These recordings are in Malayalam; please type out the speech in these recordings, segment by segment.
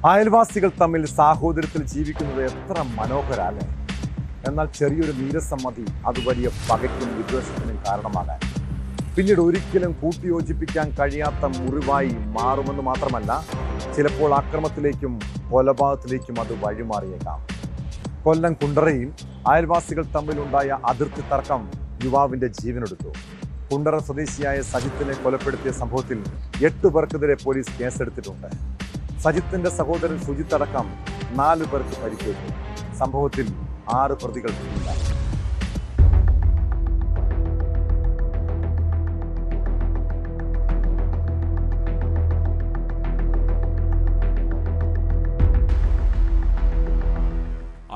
അയൽവാസികൾ തമ്മിൽ സാഹോദര്യത്തിൽ ജീവിക്കുന്നത് എത്ര മനോഹരല്ലേ. എന്നാൽ ചെറിയൊരു നീരസമ്മതി അത് വലിയ പകയ്ക്കും വിദ്വേഷത്തിനും കാരണമാകാൻ, പിന്നീട് ഒരിക്കലും കൂട്ടിയോജിപ്പിക്കാൻ കഴിയാത്ത മുറിവായി മാറുമെന്ന് മാത്രമല്ല, ചിലപ്പോൾ അക്രമത്തിലേക്കും കൊലപാതകത്തിലേക്കും അത് വഴിമാറിയേക്കാം. കൊല്ലം കുണ്ടറയിൽ അയൽവാസികൾ തമ്മിലുണ്ടായ അതിർത്തി തർക്കം യുവാവിന്റെ ജീവനെടുത്തു. കുണ്ടറ സ്വദേശിയായ സജിത്തിനെ കൊലപ്പെടുത്തിയ സംഭവത്തിൽ 8 പേർക്കെതിരെ പോലീസ് കേസെടുത്തിട്ടുണ്ട്. സജിത്തിന്റെ സഹോദരൻ സുജിത്ത് അടക്കം 4 പേർക്ക് പരിക്കേറ്റു. സംഭവത്തിൽ 6 പ്രതികൾ പിടിയിലായി.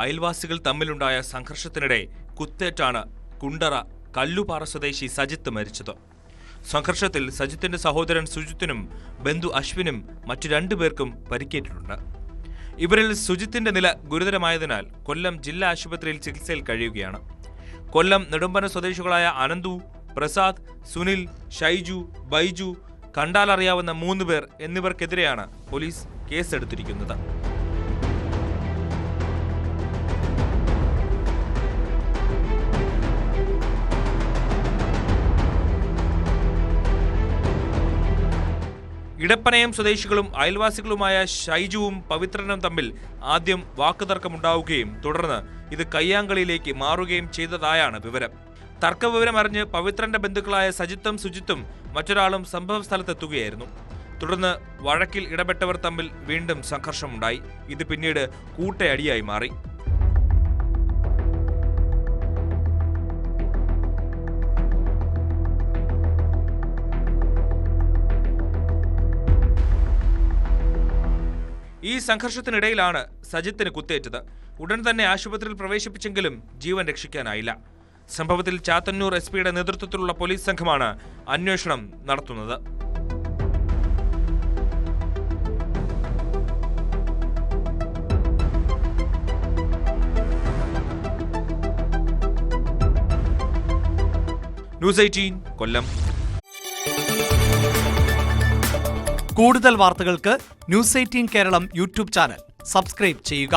അയൽവാസികൾ തമ്മിലുണ്ടായ സംഘർഷത്തിനിടെ കുത്തേറ്റാണ് കുണ്ടറ കല്ലുപാറ സ്വദേശി സജിത്ത് മരിച്ചത്. സംഘർഷത്തിൽ സജിത്തിന്റെ സഹോദരൻ സുജിത്തിനും ബന്ധു അശ്വിനും മറ്റു 2 പേർക്കും പരിക്കേറ്റിട്ടുണ്ട്. ഇവരിൽ സുജിത്തിന്റെ നില ഗുരുതരമായതിനാൽ കൊല്ലം ജില്ലാ ആശുപത്രിയിൽ ചികിത്സയിൽ കഴിയുകയാണ്. കൊല്ലം നെടുമ്പന സ്വദേശികളായ അനന്തു, പ്രസാദ്, സുനിൽ, ഷൈജു, ബൈജു, കണ്ടാലറിയാവുന്ന 3 പേർ എന്നിവർക്കെതിരെയാണ് പോലീസ് കേസെടുത്തിരിക്കുന്നത്. ഇടപ്പനയം സ്വദേശികളും അയൽവാസികളുമായ ഷൈജുവും പവിത്രനും തമ്മിൽ ആദ്യം വാക്കുതർക്കമുണ്ടാവുകയും തുടർന്ന് ഇത് കയ്യാങ്കളിയിലേക്ക് മാറുകയും ചെയ്തതായാണ് വിവരം. തർക്കവിവരം അറിഞ്ഞ് പവിത്രന്റെ ബന്ധുക്കളായ സജിത്തും സുജിത്തും മറ്റൊരാളും സംഭവ സ്ഥലത്തെത്തുകയായിരുന്നു. തുടർന്ന് വഴക്കിൽ ഇടപെട്ടവർ തമ്മിൽ വീണ്ടും സംഘർഷമുണ്ടായി. ഇത് പിന്നീട് കൂട്ടയടിയായി മാറി. ഈ സംഘർഷത്തിനിടയിലാണ് സജിത്തിന് കുത്തേറ്റത്. ഉടൻ തന്നെ ആശുപത്രിയിൽ പ്രവേശിപ്പിച്ചെങ്കിലും ജീവൻ രക്ഷിക്കാനായില്ല. സംഭവത്തിൽ ചാത്തന്നൂർ SP-യുടെ നേതൃത്വത്തിലുള്ള പോലീസ് സംഘമാണ് അന്വേഷണം നടത്തുന്നത്. ന്യൂസ് 18 കൊല്ലം. കൂടുതൽ വാർത്തകൾക്ക് news 18 Keralam YouTube channel subscribe ചെയ്യുക.